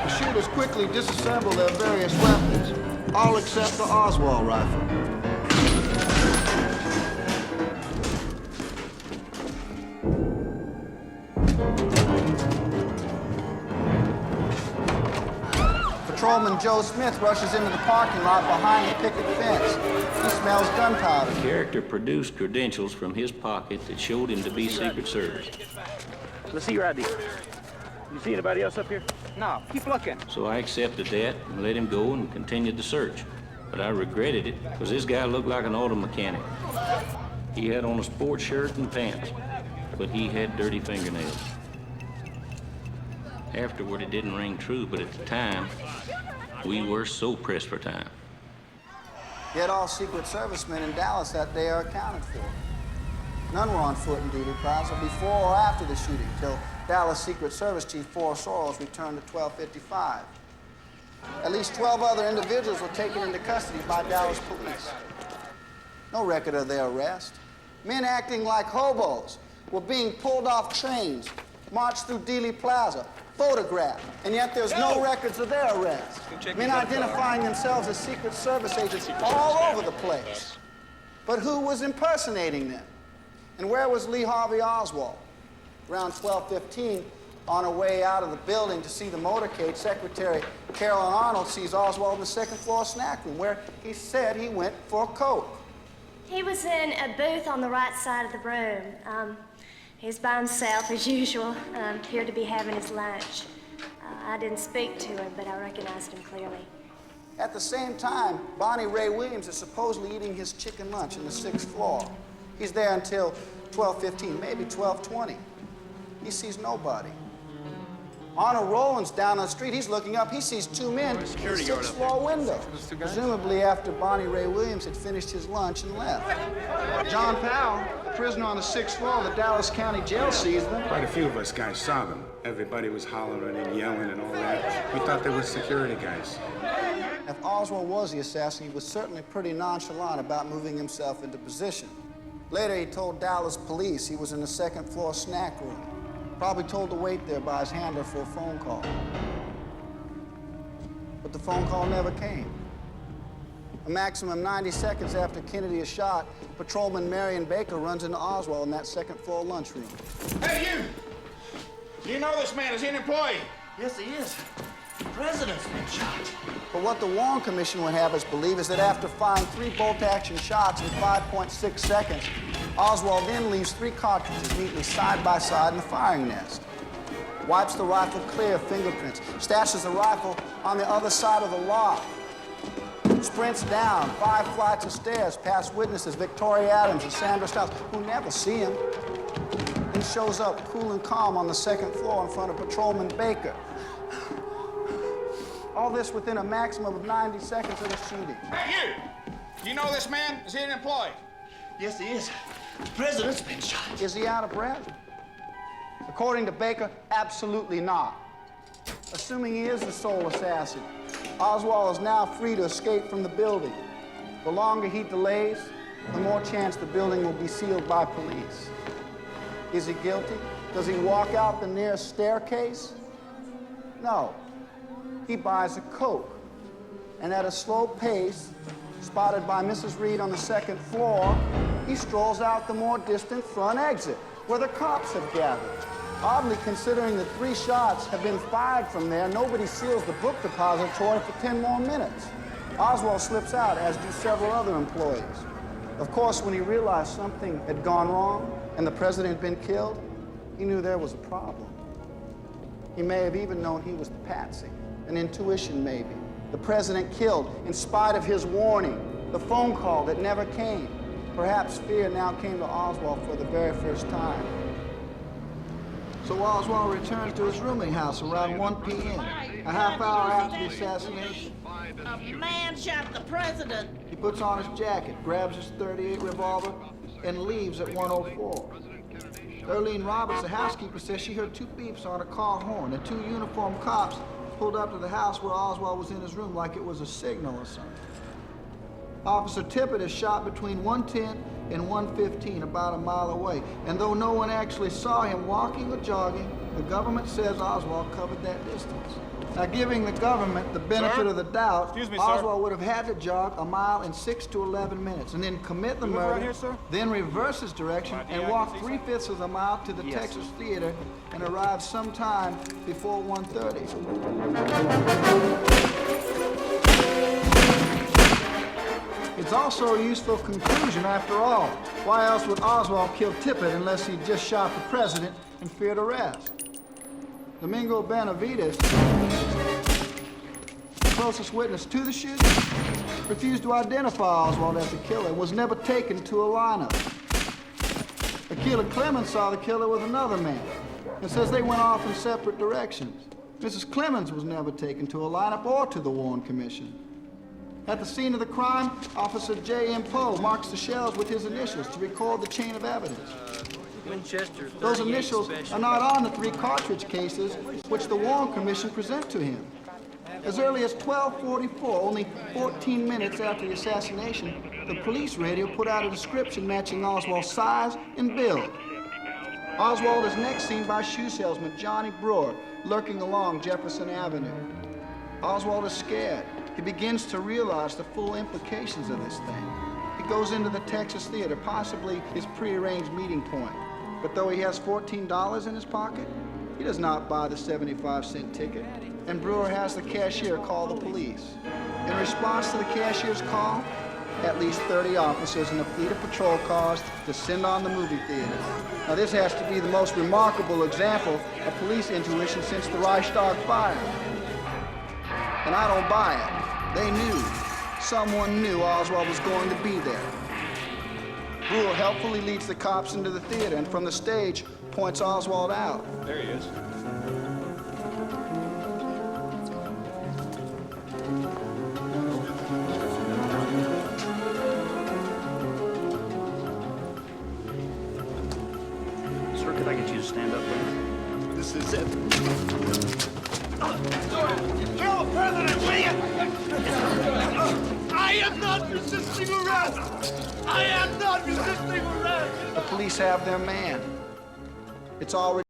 The shooters quickly disassembled their various weapons, all except the Oswald rifle. Patrolman Joe Smith rushes into the parking lot behind the picket fence. He smells gunpowder. The character produced credentials from his pocket that showed him to be Secret Service. Let's see your ID. You see anybody else up here? No, keep looking. So I accepted that and let him go and continued the search. But I regretted it because this guy looked like an auto mechanic. He had on a sports shirt and pants, but he had dirty fingernails. Afterward, it didn't ring true, but at the time, we were so pressed for time. Yet all Secret Servicemen in Dallas that day are accounted for. None were on foot in Dealey Plaza before or after the shooting, till Dallas Secret Service Chief Forrest Sorrells returned at 12:55. At least 12 other individuals were taken into custody by Dallas police. No record of their arrest. Men acting like hobos were being pulled off trains, marched through Dealey Plaza, photographed, and yet there's no records of their arrest. Men identifying themselves as Secret Service agents all over the place. But who was impersonating them? And where was Lee Harvey Oswald? Around 12:15, on her way out of the building to see the motorcade, Secretary Carolyn Arnold sees Oswald in the second-floor snack room, where he said he went for a Coke. He was in a booth on the right side of the room. He was by himself, as usual, appeared to be having his lunch. I didn't speak to him, but I recognized him clearly. At the same time, Bonnie Ray Williams is supposedly eating his chicken lunch on the 6th floor. He's there until 12:15, maybe 12:20. He sees nobody. Arnold Rollins down on the street, he's looking up. He sees two men in the 6th floor window, presumably after Bonnie Ray Williams had finished his lunch and left. John Powell, a prisoner on the 6th floor of the Dallas County Jail, sees them. Quite a few of us guys saw them. Everybody was hollering and yelling and all that. We thought they were security guys. If Oswald was the assassin, he was certainly pretty nonchalant about moving himself into position. Later, he told Dallas police he was in the second-floor snack room. Probably told to wait there by his handler for a phone call. But the phone call never came. A maximum 90 seconds after Kennedy is shot, Patrolman Marion Baker runs into Oswald in that second-floor lunchroom. Hey, you! Do you know this man? Is he an employee? Yes, he is. The president's been shot. But what the Warren Commission would have us believe is that after firing 3 bolt-action shots in 5.6 seconds, Oswald then leaves 3 cartridges neatly side by side in the firing nest. Wipes the rifle clear of fingerprints, stashes the rifle on the other side of the lot. Sprints down 5 flights of stairs past witnesses Victoria Adams and Sandra Stiles, who never see him. Then shows up cool and calm on the 2nd floor in front of Patrolman Baker. All this within a maximum of 90 seconds of the shooting. Hey, you! Do you know this man? Is he an employee? Yes, he is. The president's been shot. Is he out of breath? According to Baker, absolutely not. Assuming he is the sole assassin, Oswald is now free to escape from the building. The longer he delays, the more chance the building will be sealed by police. Is he guilty? Does he walk out the nearest staircase? No. He buys a Coke, and at a slow pace, spotted by Mrs. Reed on the 2nd floor, he strolls out the more distant front exit, where the cops have gathered. Oddly, considering that 3 shots have been fired from there, nobody seals the book depository for 10 more minutes. Oswald slips out, as do several other employees. Of course, when he realized something had gone wrong and the president had been killed, he knew there was a problem. He may have even known he was the patsy. An intuition, maybe. The president killed in spite of his warning, the phone call that never came. Perhaps fear now came to Oswald for the very first time. So Oswald returns to his rooming house around 1 p.m., a half hour after the assassination. A man shot the president. He puts on his jacket, grabs his .38 revolver, and leaves at 1:04. Earlene Roberts, the housekeeper, says she heard 2 beeps on a car horn and 2 uniformed cops pulled up to the house where Oswald was in his room like it was a signal or something. Officer Tippett is shot between 1:10 and 1:15, about a mile away. And though no one actually saw him walking or jogging, the government says Oswald covered that distance. Now, giving the government the benefit of the doubt, Excuse me, sir. Oswald would have had to jog a mile in 6 to 11 minutes and then commit the You look right murder, here, sir? then reverse his direction Right, and yeah, I walk can see 3/5 of a mile to the Texas Theater and arrive sometime before 1:30. It's also a useful conclusion, after all. Why else would Oswald kill Tippit unless he just shot the president and feared arrest? Domingo Benavides, the closest witness to the shooting, refused to identify Oswald as the killer and was never taken to a lineup. Akela Clemens saw the killer with another man and says they went off in separate directions. Mrs. Clemens was never taken to a lineup or to the Warren Commission. At the scene of the crime, Officer J.M. Poe marks the shells with his initials to record the chain of evidence. Winchester. Those initials are not on the 3 cartridge cases which the Warren Commission present to him. As early as 12:44, only 14 minutes after the assassination, the police radio put out a description matching Oswald's size and build. Oswald is next seen by shoe salesman Johnny Brewer, lurking along Jefferson Avenue. Oswald is scared. He begins to realize the full implications of this thing. He goes into the Texas Theater, possibly his prearranged meeting point. But though he has $14 in his pocket, he does not buy the 75-cent ticket, and Brewer has the cashier call the police. In response to the cashier's call, at least 30 officers in a fleet of patrol cars descend on the movie theater. Now, this has to be the most remarkable example of police intuition since the Reichstag fire. And I don't buy it. They knew. Someone knew Oswald was going to be there. Brewer helpfully leads the cops into the theater and from the stage points Oswald out. There he is. Sir, could I get you to stand up, please? This is it. Kill the president, will you? I am not resisting arrest. I am not resisting arrest. The police have their man. It's already